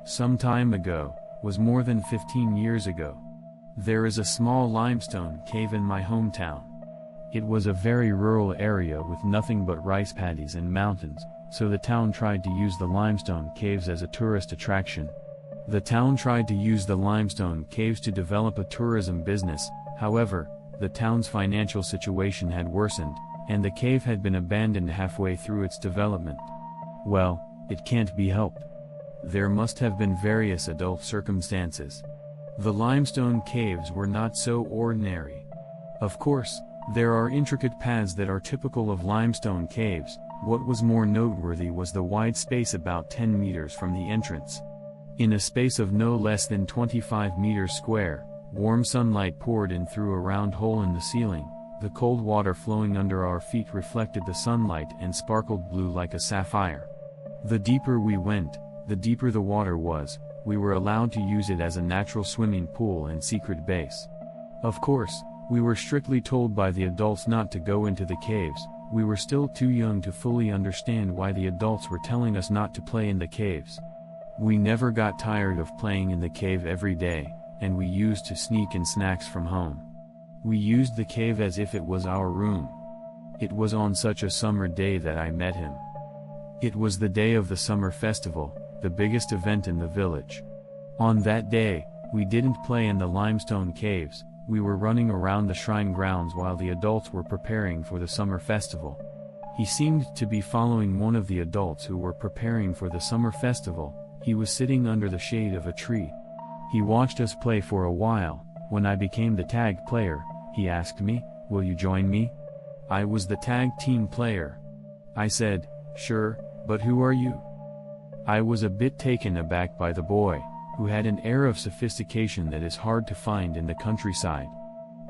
some time ago, was more than 15 years ago. There is a small limestone cave in my hometown. It was a very rural area with nothing but rice paddies and mountains, so the town tried to use the limestone caves as a tourist attraction. The town tried to use the limestone caves to develop a tourism business. However, the town's financial situation had worsened, and the cave had been abandoned halfway through its development. Well, it can't be helped. There must have been various adult circumstances. The limestone caves were not so ordinary. Of course, there are intricate paths that are typical of limestone caves. What was more noteworthy was the wide space about 10 meters from the entrance. In a space of no less than 25 meters square, warm sunlight poured in through a round hole in the ceiling. The cold water flowing under our feet reflected the sunlight and sparkled blue like a sapphire. The deeper we went, the deeper the water was. We were allowed to use it as a natural swimming pool and secret base. Of course, we were strictly told by the adults not to go into the caves. We were still too young to fully understand why the adults were telling us not to play in the caves. We never got tired of playing in the cave every day, and we used to sneak in snacks from home. We used the cave as if it was our room. It was on such a summer day that I met him. It was the day of the summer festival, the biggest event in the village. On that day, we didn't play in the limestone caves. We were running around the shrine grounds while the adults were preparing for the summer festival. He seemed to be following one of the adults who were preparing for the summer festival. He was sitting under the shade of a tree. He watched us play for a while. When I became the tag player, he asked me, "Will you join me?" I was the tag team player. I said, "Sure, but who are you?" I was a bit taken aback by the boy, who had an air of sophistication that is hard to find in the countryside.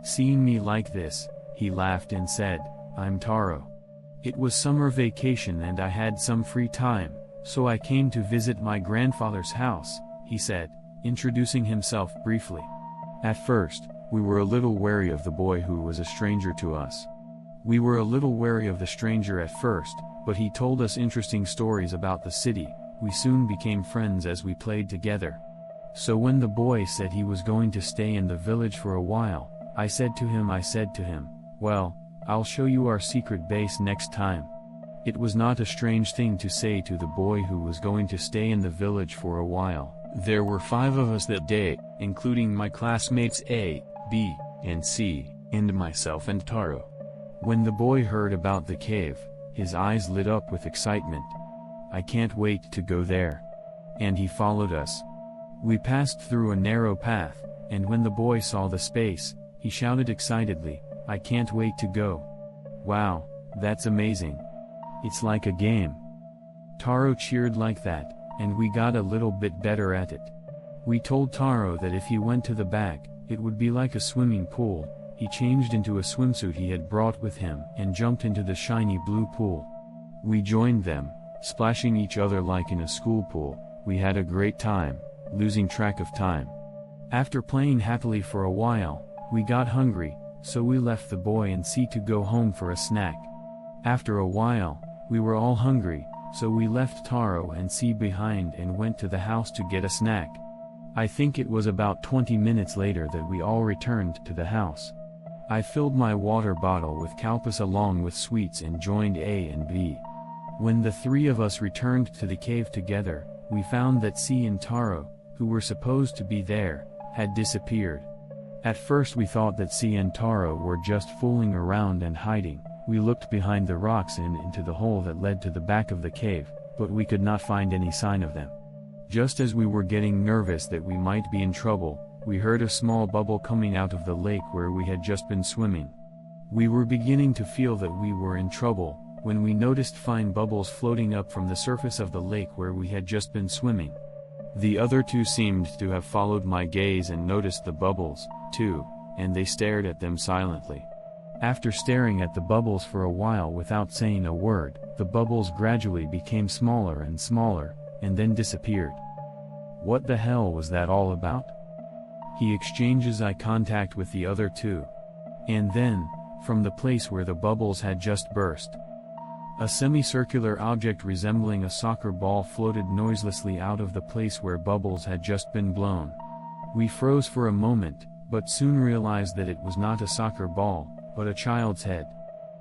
Seeing me like this, he laughed and said, "I'm Taro. It was summer vacation and I had some free time, so I came to visit my grandfather's house," he said, introducing himself briefly. At first, we were a little wary of the boy who was a stranger to us. We were a little wary of the stranger at first, but he told us interesting stories about the city. We soon became friends as we played together. So when the boy said he was going to stay in the village for a while, I said to him, "Well, I'll show you our secret base next time." It was not a strange thing to say to the boy who was going to stay in the village for a while. There were 5 of us that day, including my classmates A, B, and C, and myself and Taro. When the boy heard about the cave, his eyes lit up with excitement. "I can't wait to go there." And he followed us. We passed through a narrow path, and when the boy saw the space, he shouted excitedly, "I can't wait to go. Wow, that's amazing. It's like a game." Taro cheered like that, and we got a little bit better at it. We told Taro that if he went to the back, it would be like a swimming pool. He changed into a swimsuit he had brought with him and jumped into the shiny blue pool. We joined them, splashing each other like in a school pool. We had a great time, losing track of time. After playing happily for a while, we got hungry, so we left the boy and C to go home for a snack. After a while, we were all hungry, so we left Taro and C behind and went to the house to get a snack. I think it was about 20 minutes later that we all returned to the house. I filled my water bottle with kalpas along with sweets and joined A and B. When the 3 of us returned to the cave together, we found that C and Taro, who were supposed to be there, had disappeared. At first we thought that C and Taro were just fooling around and hiding. We looked behind the rocks and into the hole that led to the back of the cave, but we could not find any sign of them. Just as we were getting nervous that we might be in trouble, we heard a small bubble coming out of the lake where we had just been swimming. We were beginning to feel that we were in trouble, when we noticed fine bubbles floating up from the surface of the lake where we had just been swimming. The other 2 seemed to have followed my gaze and noticed the bubbles, too, and they stared at them silently. After staring at the bubbles for a while without saying a word, the bubbles gradually became smaller and smaller, and then disappeared. What the hell was that all about? He exchanges eye contact with the other 2. And then, from the place where the bubbles had just burst, A semicircular object resembling a soccer ball floated noiselessly out of the place where bubbles had just been blown. We froze for a moment, but soon realized that it was not a soccer ball, but a child's head.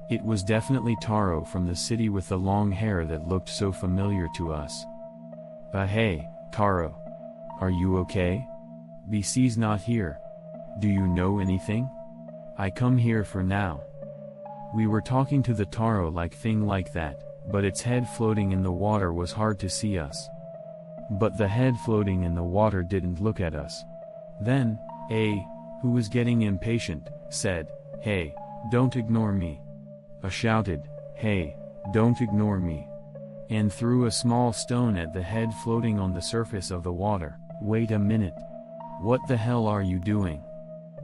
It was definitely Taro from the city with the long hair that looked so familiar to us. Hey, Taro. Are you okay? BC's not here. Do you know anything? I come here for now. We were talking to the Taro-like thing like that, but its head floating in the water was hard to see us. But the head floating in the water didn't look at us. Then, A, who was getting impatient, said, "Hey, don't ignore me." A shouted, "Hey, don't ignore me," and threw a small stone at the head floating on the surface of the water. Wait a minute. What the hell are you doing?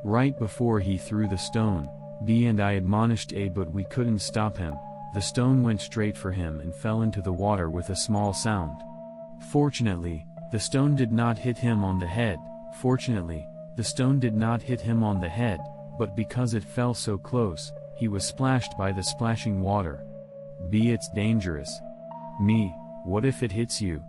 Right before he threw the stone, B and I admonished A, but we couldn't stop him. The stone went straight for him and fell into the water with a small sound. Fortunately, the stone did not hit him on the head. But because it fell so close, he was splashed by the splashing water. B, it's dangerous. Me, what if it hits you?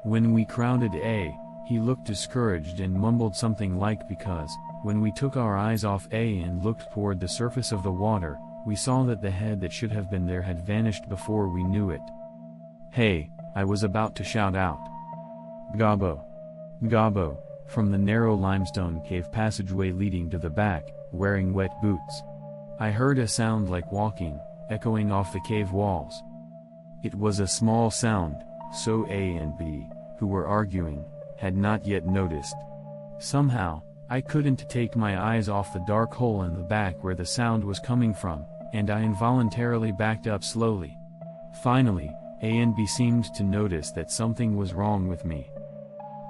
When we crowded A, he looked discouraged and mumbled something like because. When we took our eyes off A and looked toward the surface of the water, we saw that the head that should have been there had vanished before we knew it. Hey, I was about to shout out. Gabo! Gabo! From the narrow limestone cave passageway leading to the back, wearing wet boots. I heard a sound like walking, echoing off the cave walls. It was a small sound, so A and B, who were arguing, had not yet noticed. Somehow, I couldn't take my eyes off the dark hole in the back where the sound was coming from, and I involuntarily backed up slowly. Finally, A and B seemed to notice that something was wrong with me.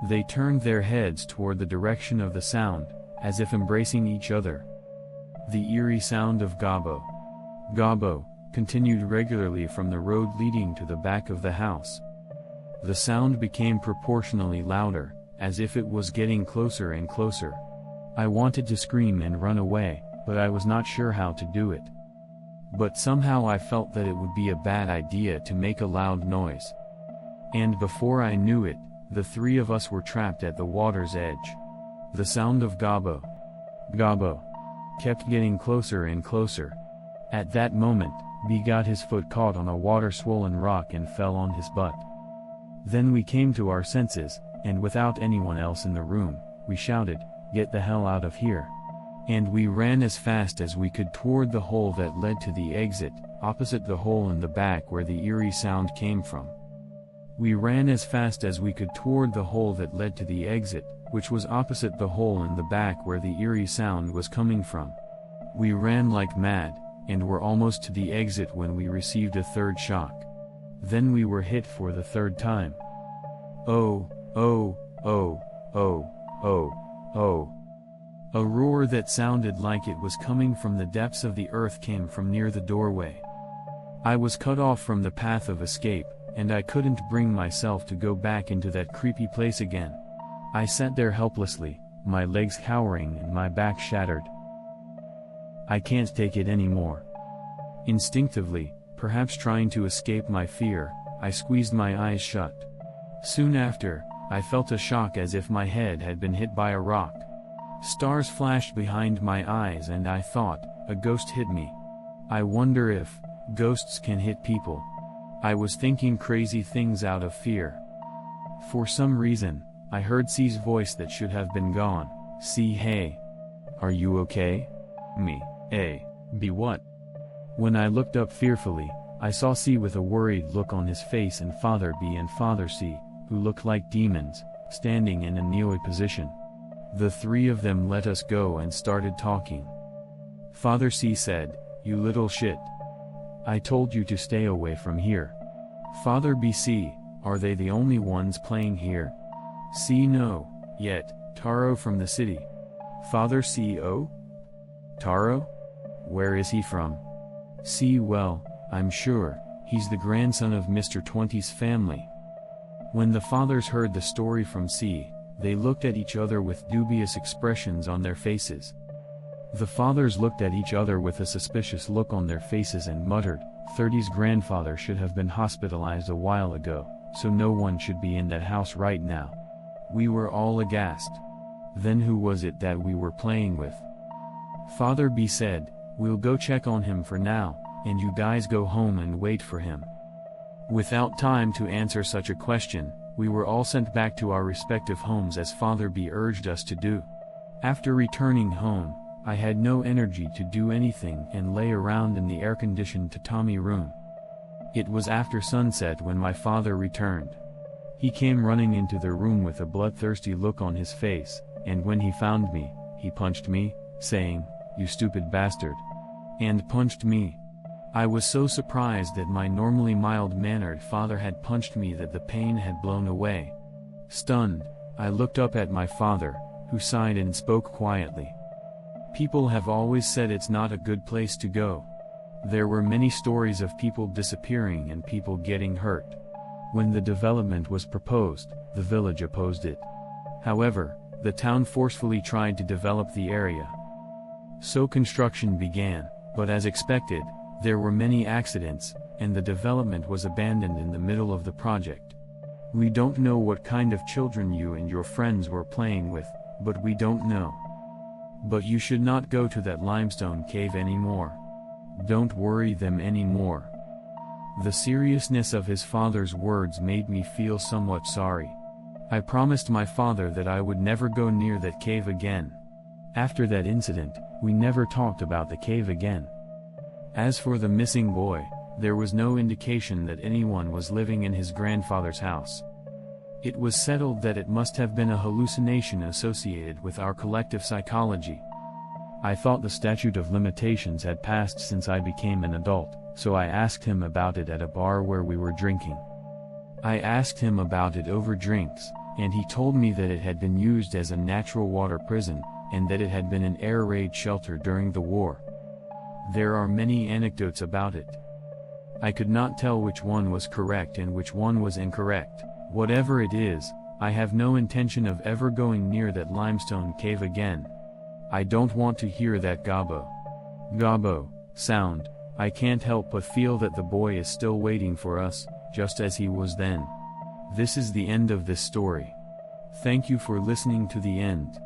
They turned their heads toward the direction of the sound, as if embracing each other. The eerie sound of Gabo. Gabo, continued regularly from the road leading to the back of the house. The sound became proportionally louder, as if it was getting closer and closer. I wanted to scream and run away, but I was not sure how to do it. But somehow I felt that it would be a bad idea to make a loud noise. And before I knew it, the three of us were trapped at the water's edge. The sound of Gabo. Gabo. Kept getting closer and closer. At that moment, B got his foot caught on a water-swollen rock and fell on his butt. Then we came to our senses, and without anyone else in the room, we shouted, "Get the hell out of here." And we ran as fast as we could toward the hole that led to the exit, opposite the hole in the back where the eerie sound came from. We ran as fast as we could toward the hole that led to the exit, which was opposite the hole in the back where the eerie sound was coming from. We ran like mad, and were almost to the exit when we received a third shock. Then we were hit for the third time. Oh, oh, oh, oh, oh, oh. A roar that sounded like it was coming from the depths of the earth came from near the doorway. I was cut off from the path of escape, and I couldn't bring myself to go back into that creepy place again. I sat there helplessly, my legs cowering and my back shattered. I can't take it anymore. Instinctively, perhaps trying to escape my fear, I squeezed my eyes shut. Soon after, I felt a shock as if my head had been hit by a rock. Stars flashed behind my eyes and I thought, a ghost hit me. I wonder if ghosts can hit people. I was thinking crazy things out of fear. For some reason, I heard C's voice that should have been gone. C, hey. Are you okay? Me, A, B, what? When I looked up fearfully, I saw C with a worried look on his face and Father B and Father C, who looked like demons, standing in a kneeling position. The three of them let us go and started talking. Father C said, "You little shit. I told you to stay away from here." Father B C, "Are they the only ones playing here?" C, "No, yet, Taro from the city." Father C, "Oh? Taro? Where is he from?" C, "Well, I'm sure, he's the grandson of Mr. 20's family." When the fathers heard the story from C, they looked at each other with dubious expressions on their faces. The fathers looked at each other with a suspicious look on their faces and muttered, 30's grandfather should have been hospitalized a while ago, so no one should be in that house right now. We were all aghast. Then who was it that we were playing with? Father B said, "We'll go check on him for now, and you guys go home and wait for him." Without time to answer such a question, we were all sent back to our respective homes as Father B urged us to do. After returning home, I had no energy to do anything and lay around in the air-conditioned tatami room. It was after sunset when my father returned. He came running into the room with a bloodthirsty look on his face, and when he found me, he punched me, saying, "You stupid bastard," and punched me. I was so surprised that my normally mild-mannered father had punched me that the pain had blown away. Stunned, I looked up at my father, who sighed and spoke quietly. People have always said it's not a good place to go. There were many stories of people disappearing and people getting hurt. When the development was proposed, the village opposed it. However, the town forcefully tried to develop the area. So construction began, but as expected, there were many accidents, and the development was abandoned in the middle of the project. We don't know what kind of children you and your friends were playing with, but we don't know. But you should not go to that limestone cave anymore. Don't worry them anymore. The seriousness of his father's words made me feel somewhat sorry. I promised my father that I would never go near that cave again. After that incident, we never talked about the cave again. As for the missing boy, there was no indication that anyone was living in his grandfather's house. It was settled that it must have been a hallucination associated with our collective psychology. I thought the statute of limitations had passed since I became an adult, so I asked him about it at a bar where we were drinking. I asked him about it over drinks, and he told me that it had been used as a natural water prison, and that it had been an air raid shelter during the war. There are many anecdotes about it. I could not tell which one was correct and which one was incorrect. Whatever it is, I have no intention of ever going near that limestone cave again. I don't want to hear that gobbo sound. I can't help but feel that the boy is still waiting for us, just as he was then. This is the end of this story. Thank you for listening to the end.